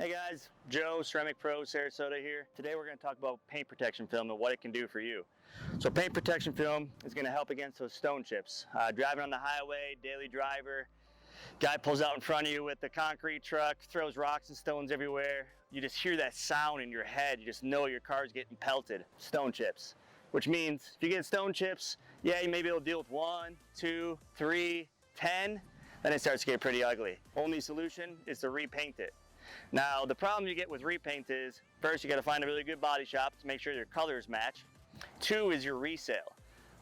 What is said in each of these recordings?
Hey guys, Joe, Ceramic Pro, Sarasota here. Today we're going to talk about paint protection film and what it can do for you. So paint protection film is going to help against those stone chips. Driving on the highway, daily driver, guy pulls out in front of you with the concrete truck, throws rocks and stones everywhere. You just hear that sound in your head. You just know your car's getting pelted. Stone chips. Which means if you get stone chips, yeah, you may be able to deal with 1, 2, 3, 10, then it starts to get pretty ugly. Only solution is to repaint it. Now, the problem you get with repaint is, first you got to find a really good body shop to make sure your colors match. 2 is your resale.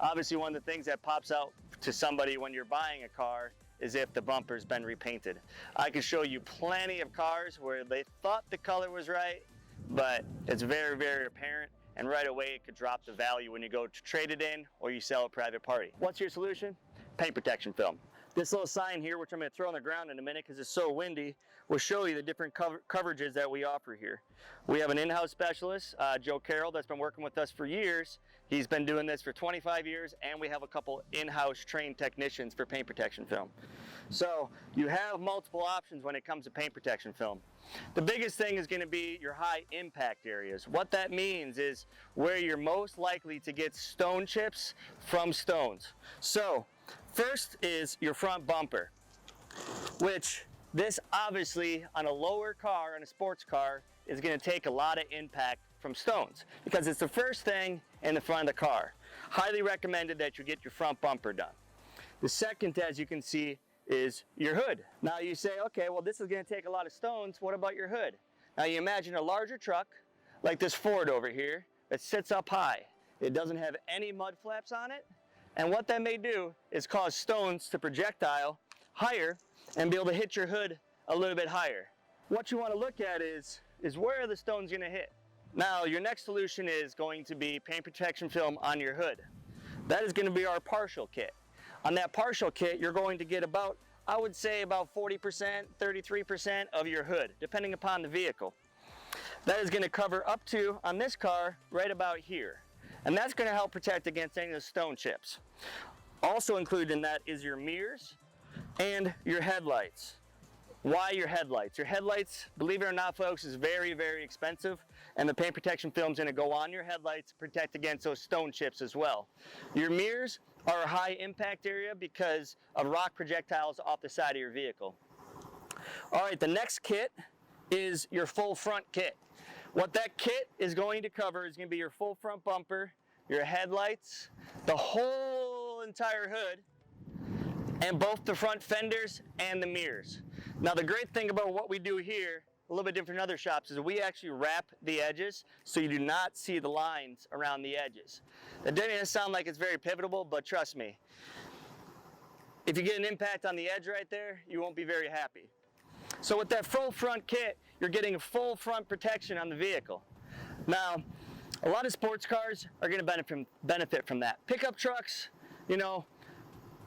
Obviously, one of the things that pops out to somebody when you're buying a car is if the bumper's been repainted. I can show you plenty of cars where they thought the color was right, but it's very, very apparent, and right away it could drop the value when you go to trade it in or you sell a private party. What's your solution? Paint protection film. This little sign here, which I'm going to throw on the ground in a minute because it's so windy, will show you the different coverages that we offer here. We have an in-house specialist, Joe Carroll, that's been working with us for years. He's been doing this for 25 years, and we have a couple in-house trained technicians for paint protection film. So you have multiple options when it comes to paint protection film. The biggest thing is going to be your high impact areas. What that means is where you're most likely to get stone chips from stones. So first is your front bumper, which this obviously on a lower car, on a sports car, is going to take a lot of impact from stones because it's the first thing in the front of the car. Highly recommended that you get your front bumper done. The second, as you can see, is your hood. Now you say, okay, well this is going to take a lot of stones. What about your hood? Now you imagine a larger truck like this Ford over here that sits up high. It doesn't have any mud flaps on it. And what that may do is cause stones to projectile higher and be able to hit your hood a little bit higher. What you want to look at is where are the stones going to hit? Now your next solution is going to be paint protection film on your hood. That is going to be our partial kit. On that partial kit, you're going to get about, I would say about 40%, 33% of your hood, depending upon the vehicle. That is going to cover up to, on this car, right about here. And that's going to help protect against any of the stone chips. Also included in that is your mirrors and your headlights. Why your headlights? Your headlights, believe it or not folks, is very, very expensive, and the paint protection film is going to go on your headlights to protect against those stone chips as well. Your mirrors are a high impact area because of rock projectiles off the side of your vehicle. All right, the next kit is your full front kit. What that kit is going to cover is going to be your full front bumper, your headlights, the whole entire hood, and both the front fenders and the mirrors. Now the great thing about what we do here, a little bit different than other shops, is we actually wrap the edges so you do not see the lines around the edges. That doesn't sound like it's very pivotable, but trust me, if you get an impact on the edge right there, you won't be very happy. So with that full front kit, you're getting a full front protection on the vehicle. Now, a lot of sports cars are going to benefit from that. Pickup trucks, you know,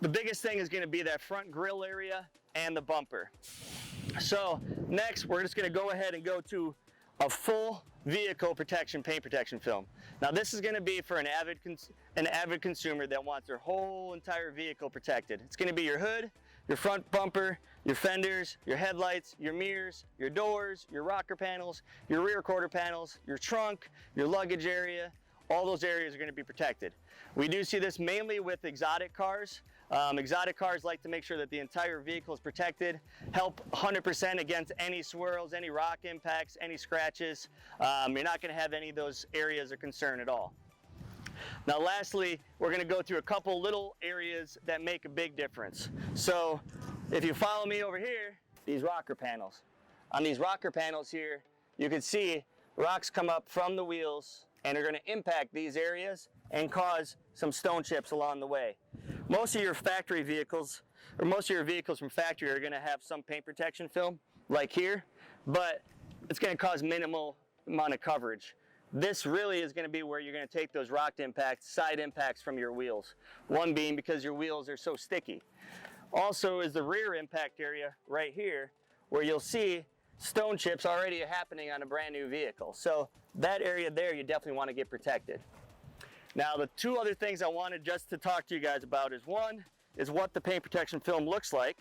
the biggest thing is going to be that front grille area and the bumper. So next, we're just going to go ahead and go to a full vehicle protection, paint protection film. Now this is going to be for an avid consumer that wants their whole entire vehicle protected. It's going to be your hood, your front bumper, your fenders, your headlights, your mirrors, your doors, your rocker panels, your rear quarter panels, your trunk, your luggage area. All those areas are going to be protected. We do see this mainly with exotic cars. Exotic cars like to make sure that the entire vehicle is protected, help 100% against any swirls, any rock impacts, any scratches. You're not going to have any of those areas of concern at all. Now lastly, we're going to go through a couple little areas that make a big difference. So if you follow me over here, these rocker panels. On these rocker panels here, you can see rocks come up from the wheels and are going to impact these areas and cause some stone chips along the way. Most of your factory vehicles, or most of your vehicles from factory are going to have some paint protection film, like here, but it's going to cause minimal amount of coverage. This really is going to be where you're going to take those rock impacts, side impacts from your wheels. One being because your wheels are so sticky. Also is the rear impact area right here, where you'll see stone chips already happening on a brand new vehicle. So that area there, you definitely want to get protected. Now the two other things I wanted just to talk to you guys about is, one is what the paint protection film looks like.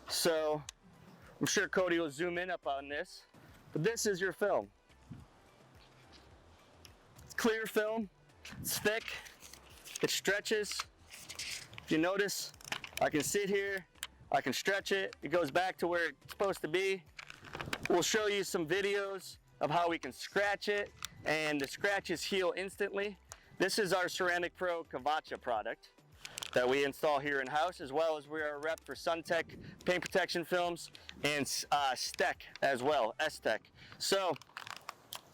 So I'm sure Cody will zoom in up on this, but this is your film. It's clear film, it's thick, it stretches. If you notice, I can sit here, I can stretch it, it goes back to where it's supposed to be. We'll show you some videos of how we can scratch it, and the scratches heal instantly. This is our Ceramic Pro Kavacha product that we install here in-house, as well as we are a rep for SunTech paint protection films and STEC as well, STEC. So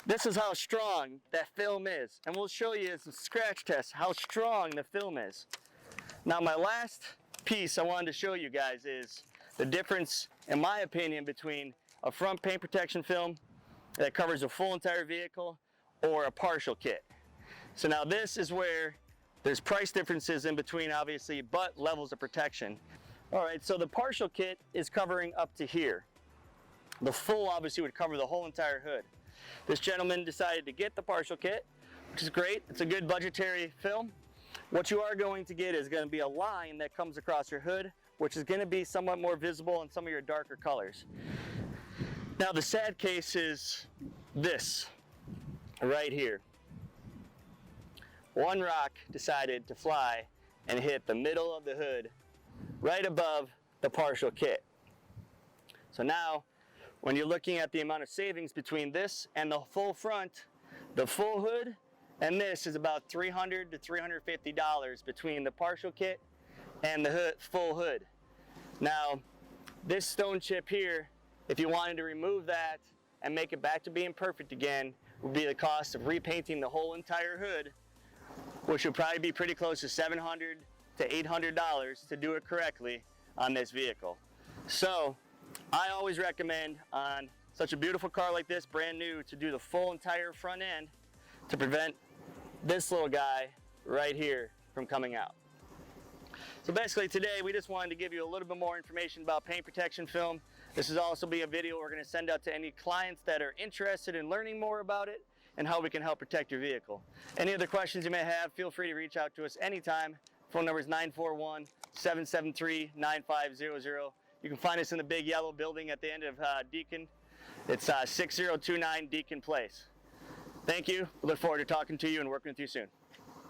this is how strong that film is, and we'll show you some scratch tests how strong the film is. Now my last piece I wanted to show you guys is the difference, in my opinion, between a front paint protection film that covers a full entire vehicle or a partial kit. So now this is where there's price differences in between, obviously, but levels of protection. All right, so the partial kit is covering up to here. The full obviously would cover the whole entire hood. This gentleman decided to get the partial kit, which is great. It's a good budgetary film. What you are going to get is going to be a line that comes across your hood, which is going to be somewhat more visible in some of your darker colors. Now the sad case is this right here. One rock decided to fly and hit the middle of the hood right above the partial kit. So now when you're looking at the amount of savings between this and the full front, the full hood and this is about $300 to $350 between the partial kit and the full hood. Now this stone chip here, if you wanted to remove that and make it back to being perfect again, would be the cost of repainting the whole entire hood, which would probably be pretty close to $700 to $800 to do it correctly on this vehicle. So I always recommend on such a beautiful car like this, brand new, to do the full entire front end to prevent this little guy right here from coming out. So basically today we just wanted to give you a little bit more information about paint protection film. This is also be a video we're going to send out to any clients that are interested in learning more about it and how we can help protect your vehicle. Any other questions you may have, feel free to reach out to us anytime. Phone number is 941-773-9500. You can find us in the big yellow building at the end of Deacon. It's 6029 Deacon Place. Thank you. We look forward to talking to you and working with you soon.